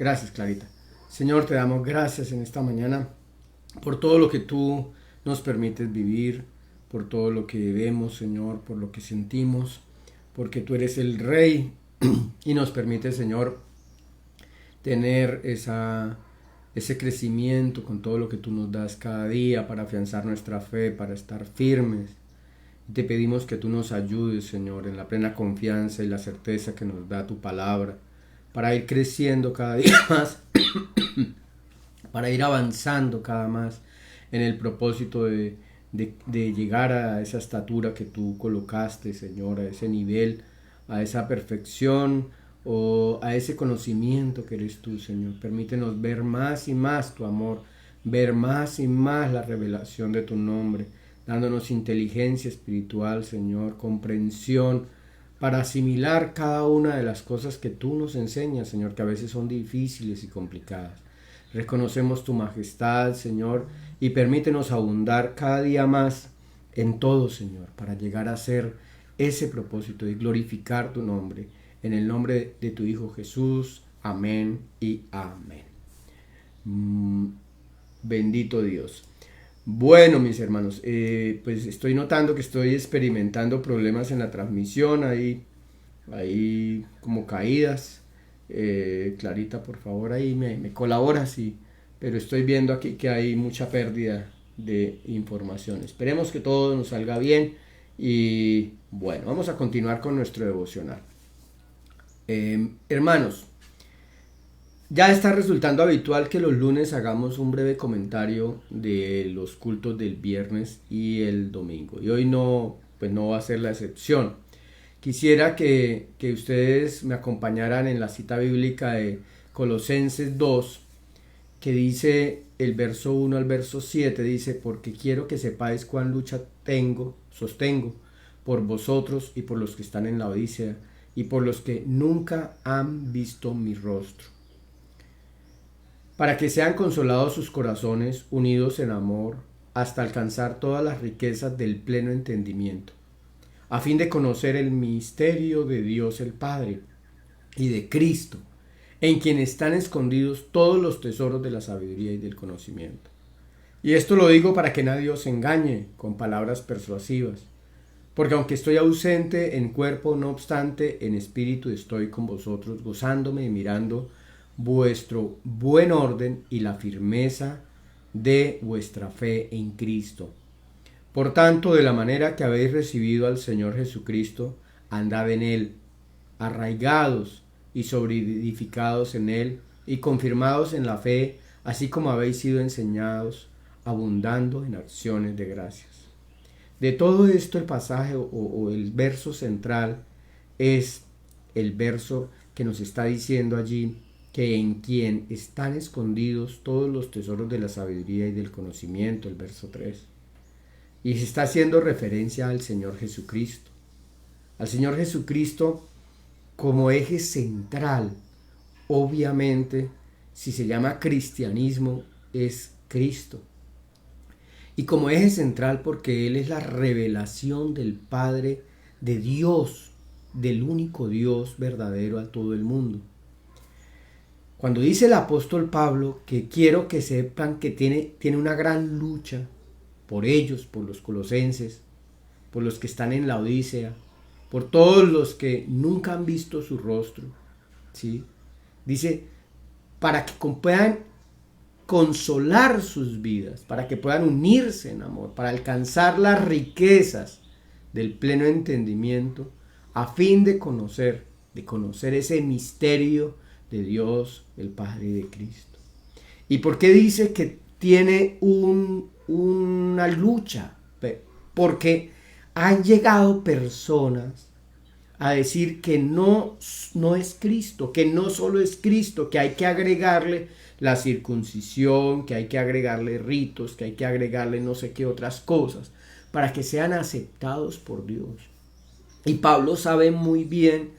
Gracias, Clarita. Señor, te damos gracias en esta mañana por todo lo que tú nos permites vivir, por todo lo que vemos, Señor, por lo que sentimos, porque tú eres el Rey y nos permite, Señor, tener ese crecimiento con todo lo que tú nos das cada día para afianzar nuestra fe, para estar firmes. Te pedimos que tú nos ayudes, Señor, en la plena confianza y la certeza que nos da tu palabra, para ir creciendo cada día más, para ir avanzando cada más en el propósito de llegar a esa estatura que tú colocaste, Señor, a ese nivel, a esa perfección o a ese conocimiento que eres tú, Señor. Permítenos ver más y más tu amor, ver más y más la revelación de tu nombre, dándonos inteligencia espiritual, Señor, comprensión para asimilar cada una de las cosas que tú nos enseñas, Señor, que a veces son difíciles y complicadas. Reconocemos tu majestad, Señor, y permítenos abundar cada día más en todo, Señor, para llegar a ser ese propósito de glorificar tu nombre. En el nombre de tu Hijo Jesús. Amén y amén. Bendito Dios. Bueno, mis hermanos, pues estoy notando que estoy experimentando problemas en la transmisión, ahí como caídas. Clarita, por favor, ahí me colabora, sí, pero estoy viendo aquí que hay mucha pérdida de información. Esperemos que todo nos salga bien y bueno, vamos a continuar con nuestro devocional. Hermanos, ya está resultando habitual que los lunes hagamos un breve comentario de los cultos del viernes y el domingo. Y hoy pues no va a ser la excepción. Quisiera que ustedes me acompañaran en la cita bíblica de Colosenses 2, que dice el verso 1 al verso 7, dice, porque quiero que sepáis cuán lucha sostengo por vosotros y por los que están en la Odisea y por los que nunca han visto mi rostro, para que sean consolados sus corazones, unidos en amor, hasta alcanzar todas las riquezas del pleno entendimiento, a fin de conocer el misterio de Dios el Padre y de Cristo, en quien están escondidos todos los tesoros de la sabiduría y del conocimiento. Y esto lo digo para que nadie os engañe con palabras persuasivas, porque aunque estoy ausente en cuerpo, no obstante, en espíritu estoy con vosotros, gozándome y mirando vuestro buen orden y la firmeza de vuestra fe en Cristo. Por tanto, de la manera que habéis recibido al Señor Jesucristo, andad en Él, arraigados y sobreedificados en Él, y confirmados en la fe, así como habéis sido enseñados, abundando en acciones de gracias. De todo esto el pasaje o el verso central es el verso que nos está diciendo allí que en quien están escondidos todos los tesoros de la sabiduría y del conocimiento, el verso 3. Y se está haciendo referencia al Señor Jesucristo. Al Señor Jesucristo como eje central. Obviamente, si se llama cristianismo, es Cristo. Y como eje central porque Él es la revelación del Padre, de Dios, del único Dios verdadero a todo el mundo. Cuando dice el apóstol Pablo que quiero que sepan que tiene una gran lucha por ellos, por los colosenses, por los que están en la Odisea, por todos los que nunca han visto su rostro, ¿sí? Dice, para que puedan consolar sus vidas, para que puedan unirse en amor, para alcanzar las riquezas del pleno entendimiento, a fin de conocer ese misterio de Dios, el Padre y de Cristo. ¿Y por qué dice que tiene una lucha? Porque han llegado personas a decir que no es Cristo, que no solo es Cristo, que hay que agregarle la circuncisión, que hay que agregarle ritos, que hay que agregarle no sé qué otras cosas, para que sean aceptados por Dios. Y Pablo sabe muy bien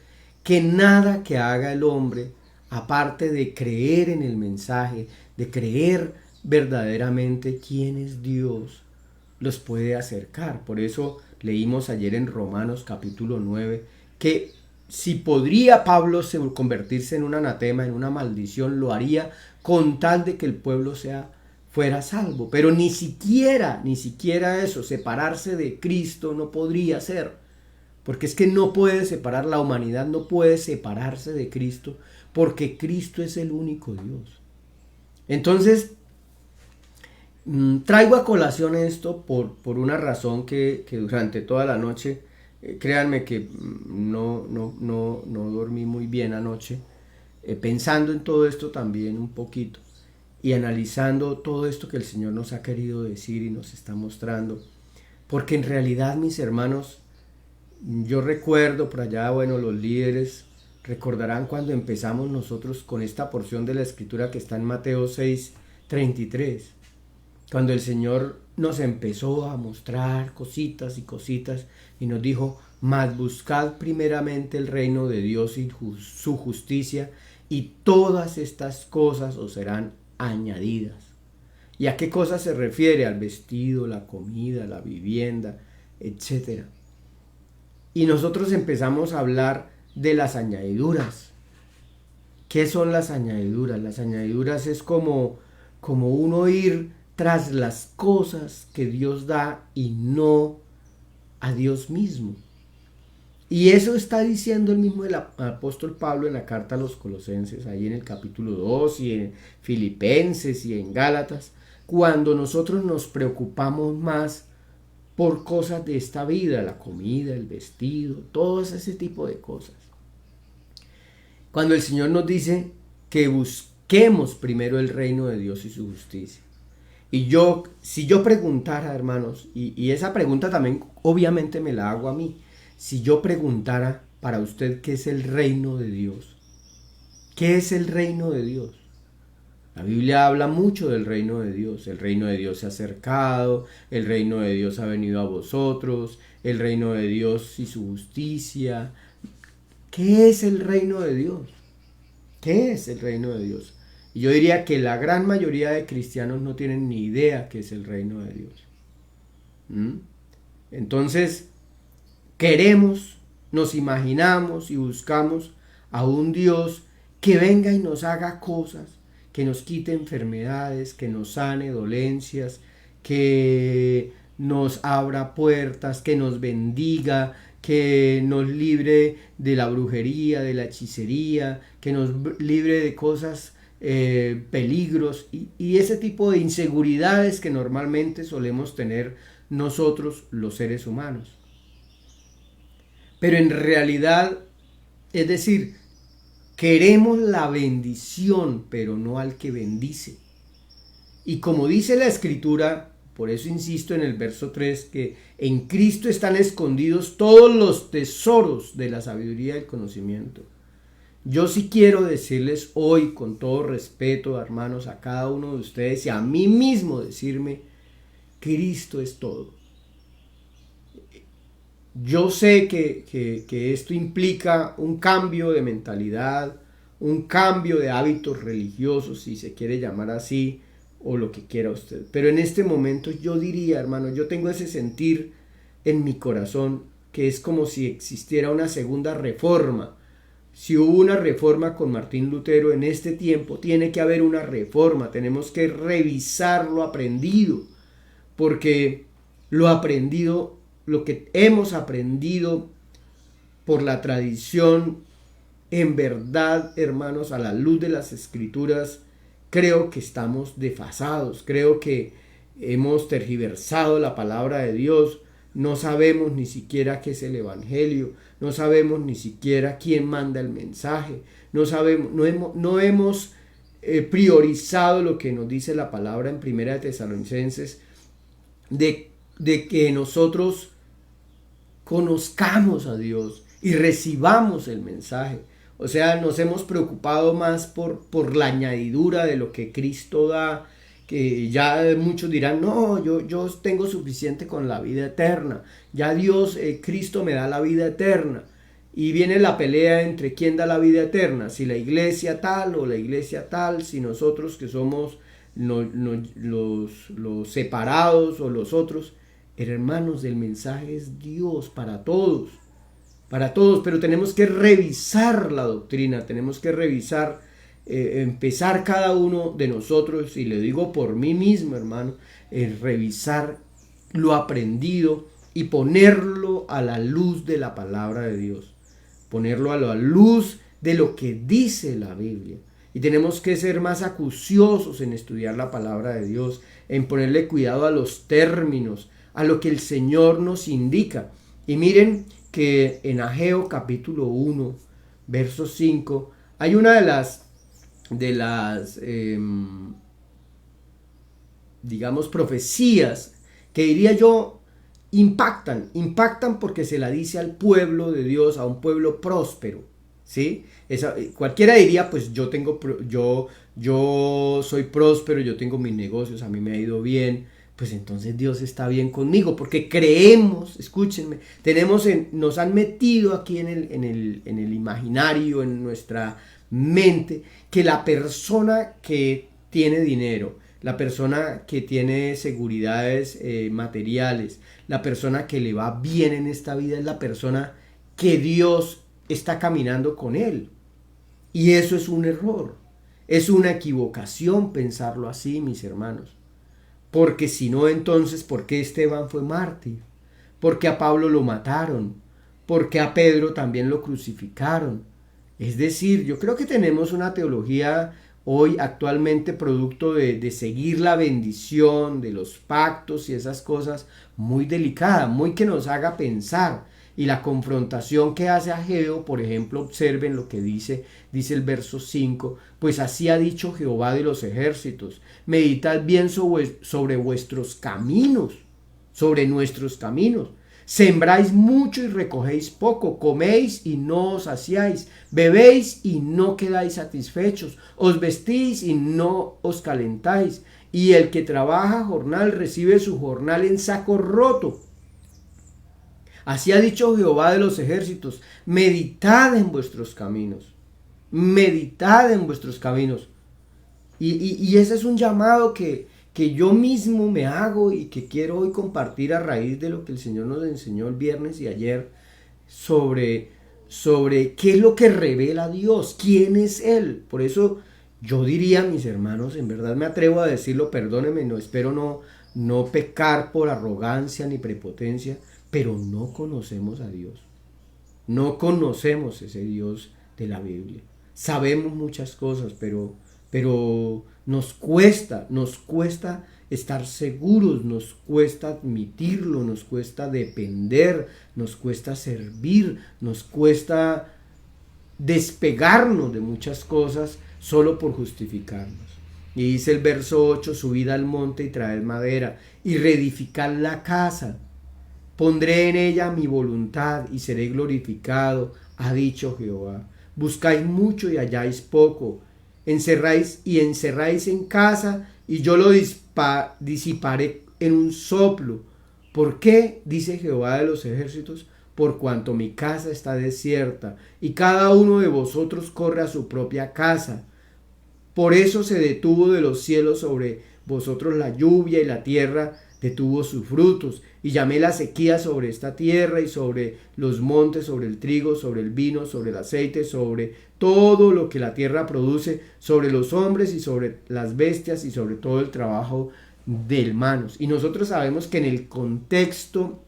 que nada que haga el hombre, aparte de creer en el mensaje, de creer verdaderamente quién es Dios, los puede acercar. Por eso leímos ayer en Romanos capítulo 9 que si podría Pablo convertirse en un anatema, en una maldición, lo haría con tal de que el pueblo fuera salvo. Pero ni siquiera eso, separarse de Cristo no podría ser. Porque es que no puede separar, la humanidad no puede separarse de Cristo, porque Cristo es el único Dios. Entonces, traigo a colación esto por una razón que durante toda la noche, créanme que no dormí muy bien anoche, pensando en todo esto también un poquito y analizando todo esto que el Señor nos ha querido decir y nos está mostrando. Porque en realidad, mis hermanos, yo recuerdo por allá, bueno, los líderes recordarán cuando empezamos nosotros con esta porción de la escritura que está en Mateo 6:33, cuando el Señor nos empezó a mostrar cositas y cositas y nos dijo: mas buscad primeramente el reino de Dios y su justicia, y todas estas cosas os serán añadidas. ¿Y a qué cosas se refiere? Al vestido, la comida, la vivienda, etcétera. Y nosotros empezamos a hablar de las añadiduras. ¿Qué son las añadiduras? Las añadiduras es como uno ir tras las cosas que Dios da y no a Dios mismo. Y eso está diciendo el mismo el apóstol Pablo en la carta a los Colosenses, ahí en el capítulo 2 y en Filipenses y en Gálatas, cuando nosotros nos preocupamos más por cosas de esta vida, la comida, el vestido, todo ese tipo de cosas. Cuando el Señor nos dice que busquemos primero el reino de Dios y su justicia. Y si yo preguntara, hermanos, y esa pregunta también obviamente me la hago a mí, si yo preguntara para usted qué es el reino de Dios, ¿qué es el reino de Dios? La Biblia habla mucho del reino de Dios. El reino de Dios se ha acercado, el reino de Dios ha venido a vosotros, el reino de Dios y su justicia. ¿Qué es el reino de Dios? ¿Qué es el reino de Dios? Y yo diría que la gran mayoría de cristianos no tienen ni idea qué es el reino de Dios. Entonces, nos imaginamos y buscamos a un Dios que venga y nos haga cosas, que nos quite enfermedades, que nos sane dolencias, que nos abra puertas, que nos bendiga, que nos libre de la brujería, de la hechicería, que nos libre de cosas, peligros y ese tipo de inseguridades que normalmente solemos tener nosotros los seres humanos. Pero en realidad, es decir, queremos la bendición, pero no al que bendice. Y como dice la Escritura, por eso insisto en el verso 3, que en Cristo están escondidos todos los tesoros de la sabiduría y el conocimiento. Yo sí quiero decirles hoy, con todo respeto, hermanos, a cada uno de ustedes y a mí mismo decirme: Cristo es todo. Yo sé que esto implica un cambio de mentalidad, un cambio de hábitos religiosos, si se quiere llamar así, o lo que quiera usted. Pero en este momento yo diría, hermano, yo tengo ese sentir en mi corazón que es como si existiera una segunda reforma. Si hubo una reforma con Martín Lutero, en este tiempo tiene que haber una reforma. Tenemos que revisar lo aprendido, porque lo aprendido, lo que hemos aprendido por la tradición, en verdad, hermanos, a la luz de las Escrituras, creo que estamos desfasados, creo que hemos tergiversado la palabra de Dios. No sabemos ni siquiera qué es el Evangelio, no sabemos ni siquiera quién manda el mensaje, no hemos priorizado lo que nos dice la palabra en Primera de Tesalonicenses, de que nosotros conozcamos a Dios y recibamos el mensaje. O sea, nos hemos preocupado más por la añadidura de lo que Cristo da, que ya muchos dirán: no, yo tengo suficiente con la vida eterna, ya Dios, Cristo me da la vida eterna. Y viene la pelea entre quién da la vida eterna, si la iglesia tal o la iglesia tal, si nosotros que somos los separados o los otros. Hermanos, el mensaje es Dios para todos. para todos, pero tenemos que revisar la doctrina, tenemos que revisar, empezar cada uno de nosotros, y le digo por mí mismo, hermano, revisar lo aprendido y ponerlo a la luz de la palabra de Dios, ponerlo a la luz de lo que dice la Biblia. Y tenemos que ser más acuciosos en estudiar la palabra de Dios, en ponerle cuidado a los términos, a lo que el Señor nos indica. Y miren que en Ageo capítulo 1, verso 5, hay una de las digamos, profecías que diría yo impactan porque se la dice al pueblo de Dios, a un pueblo próspero, ¿sí? Cualquiera diría, pues yo soy próspero, yo tengo mis negocios, a mí me ha ido bien, pues entonces Dios está bien conmigo, porque creemos, escúchenme, nos han metido aquí en el imaginario, en nuestra mente, que la persona que tiene dinero, la persona que tiene seguridades materiales, la persona que le va bien en esta vida es la persona que Dios está caminando con él. Y eso es un error, es una equivocación pensarlo así, mis hermanos. Porque si no, entonces, ¿por qué Esteban fue mártir? ¿Por qué a Pablo lo mataron? ¿Por qué a Pedro también lo crucificaron? Es decir, yo creo que tenemos una teología hoy actualmente producto de seguir la bendición, de los pactos y esas cosas, muy delicada, muy que nos haga pensar. Y la confrontación que hace Ageo, por ejemplo, observen lo que dice el verso 5, pues así ha dicho Jehová de los ejércitos, meditad bien sobre vuestros caminos, sobre nuestros caminos. Sembráis mucho y recogéis poco, coméis y no os saciáis, bebéis y no quedáis satisfechos, os vestís y no os calentáis, y el que trabaja jornal recibe su jornal en saco roto. Así ha dicho Jehová de los ejércitos, meditad en vuestros caminos, meditad en vuestros caminos. Y ese es un llamado que yo mismo me hago y que quiero hoy compartir a raíz de lo que el Señor nos enseñó el viernes y ayer sobre qué es lo que revela Dios, quién es Él. Por eso yo diría, mis hermanos, en verdad me atrevo a decirlo, perdónenme, espero no pecar por arrogancia ni prepotencia, pero no conocemos a Dios. No conocemos ese Dios de la Biblia. Sabemos muchas cosas, pero nos cuesta estar seguros, nos cuesta admitirlo, nos cuesta depender, nos cuesta servir, nos cuesta despegarnos de muchas cosas solo por justificarnos. Y dice el verso 8, subid al monte y traed madera y reedificad la casa. Pondré en ella mi voluntad y seré glorificado, ha dicho Jehová. Buscáis mucho y halláis poco. Encerráis en casa y yo lo disiparé en un soplo. ¿Por qué? Dice Jehová de los ejércitos, por cuanto mi casa está desierta y cada uno de vosotros corre a su propia casa. Por eso se detuvo de los cielos sobre vosotros la lluvia y la tierra detuvo sus frutos, y llamé la sequía sobre esta tierra y sobre los montes, sobre el trigo, sobre el vino, sobre el aceite, sobre todo lo que la tierra produce, sobre los hombres y sobre las bestias y sobre todo el trabajo de manos. Y nosotros sabemos que en el contexto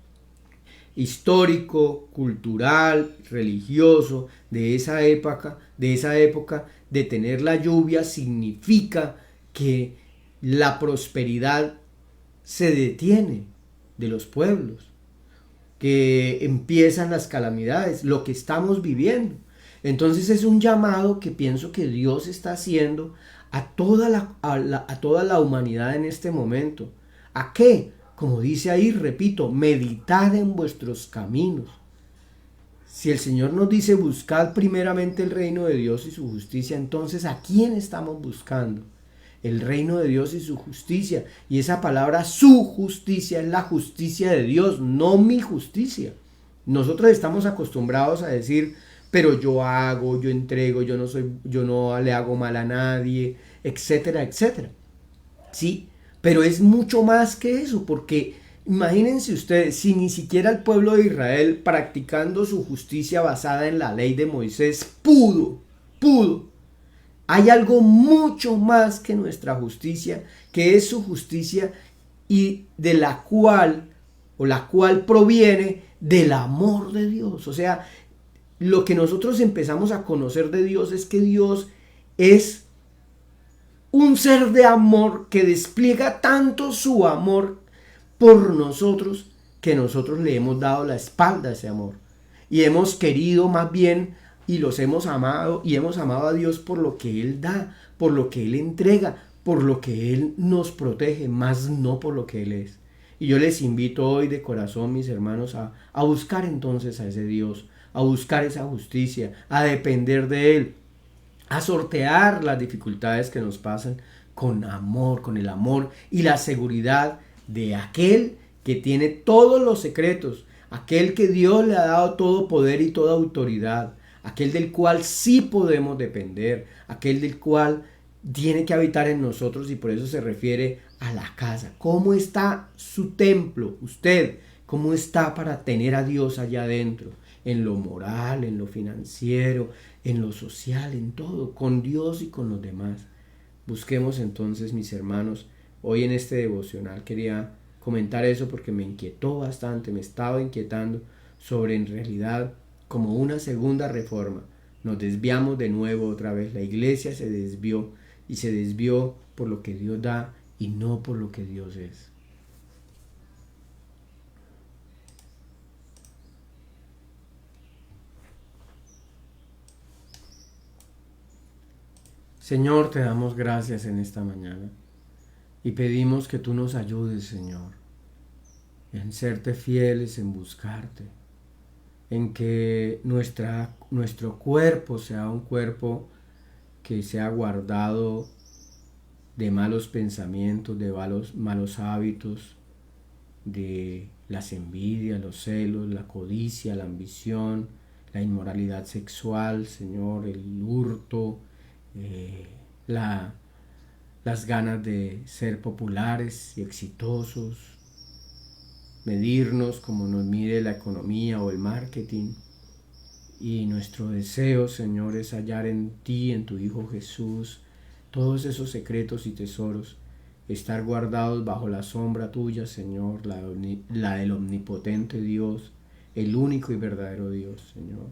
histórico, cultural, religioso de esa época, de tener la lluvia significa que la prosperidad se detiene de los pueblos, que empiezan las calamidades, lo que estamos viviendo. Entonces es un llamado que pienso que Dios está haciendo a toda la humanidad en este momento. ¿A qué? Como dice ahí, repito, meditad en vuestros caminos. Si el Señor nos dice buscad primeramente el reino de Dios y su justicia, entonces ¿a quién estamos buscando? El reino de Dios y su justicia. Y esa palabra, su justicia, es la justicia de Dios, no mi justicia. Nosotros estamos acostumbrados a decir, pero yo hago, yo entrego, yo no le hago mal a nadie, etcétera, etcétera. Sí, pero es mucho más que eso, porque Imagínense ustedes, si ni siquiera el pueblo de Israel, practicando su justicia basada en la ley de Moisés, pudo. Hay algo mucho más que nuestra justicia, que es su justicia y de la cual proviene del amor de Dios. O sea, lo que nosotros empezamos a conocer de Dios es que Dios es un ser de amor que despliega tanto su amor por nosotros que nosotros le hemos dado la espalda a ese amor y hemos querido más bien y los hemos amado y hemos amado a Dios por lo que Él da, por lo que Él entrega, por lo que Él nos protege, más no por lo que Él es. Y yo les invito hoy de corazón, mis hermanos, a buscar entonces a ese Dios, a buscar esa justicia, a depender de Él, a sortear las dificultades que nos pasan con amor, con el amor y la seguridad de aquel que tiene todos los secretos, aquel que Dios le ha dado todo poder y toda autoridad, aquel del cual sí podemos depender, aquel del cual tiene que habitar en nosotros y por eso se refiere a la casa. ¿Cómo está su templo? Usted, ¿cómo está para tener a Dios allá adentro? En lo moral, en lo financiero, en lo social, en todo, con Dios y con los demás. Busquemos entonces, mis hermanos, hoy en este devocional quería comentar eso porque me inquietó bastante, me estaba inquietando sobre en realidad como una segunda reforma. Nos desviamos de nuevo otra vez, la iglesia se desvió y se desvió por lo que Dios da y no por lo que Dios es. Señor, te damos gracias en esta mañana y pedimos que tú nos ayudes, Señor, en serte fieles, en buscarte, en que nuestro cuerpo sea un cuerpo que sea guardado de malos pensamientos, de malos hábitos, de las envidias, los celos, la codicia, la ambición, la inmoralidad sexual, Señor, el hurto, las ganas de ser populares y exitosos, medirnos como nos mide la economía o el marketing. Y nuestro deseo, Señor, es hallar en ti, en tu Hijo Jesús, todos esos secretos y tesoros, estar guardados bajo la sombra tuya, Señor, la del omnipotente Dios, el único y verdadero Dios, Señor.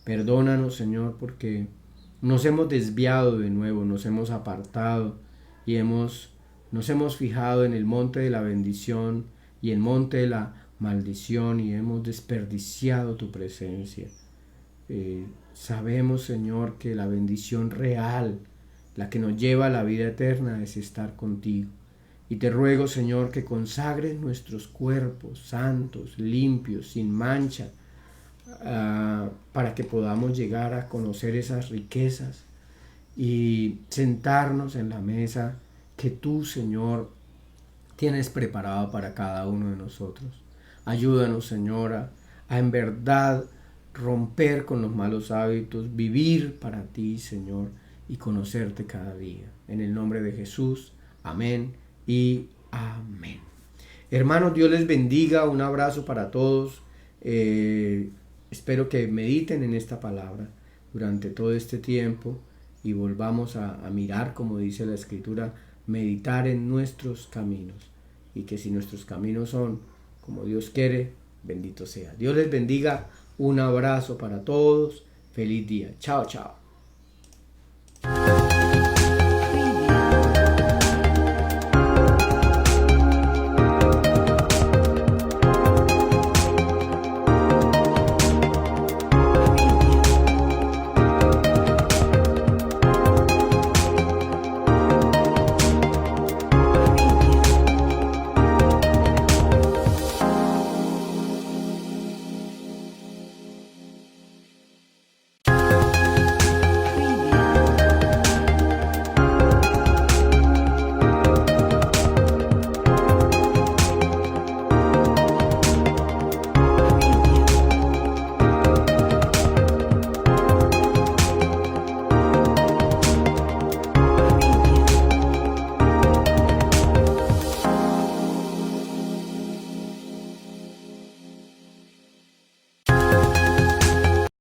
Perdónanos, Señor, porque nos hemos desviado de nuevo, nos hemos apartado y nos hemos fijado en el monte de la bendición y el monte de la maldición y hemos desperdiciado tu presencia. Sabemos, Señor, que la bendición real, la que nos lleva a la vida eterna, es estar contigo. Y te ruego, Señor, que consagres nuestros cuerpos santos, limpios, sin mancha, para que podamos llegar a conocer esas riquezas y sentarnos en la mesa que tú, Señor, tienes preparado para cada uno de nosotros. Ayúdanos, Señora, a en verdad romper con los malos hábitos, vivir para ti, Señor, y conocerte cada día. En el nombre de Jesús, amén y amén. Hermanos, Dios les bendiga, un abrazo para todos. Espero que mediten en esta palabra durante todo este tiempo y volvamos a mirar, como dice la Escritura, meditar en nuestros caminos y que si nuestros caminos son como Dios quiere, bendito sea. Dios les bendiga, un abrazo para todos, feliz día, chao, chao.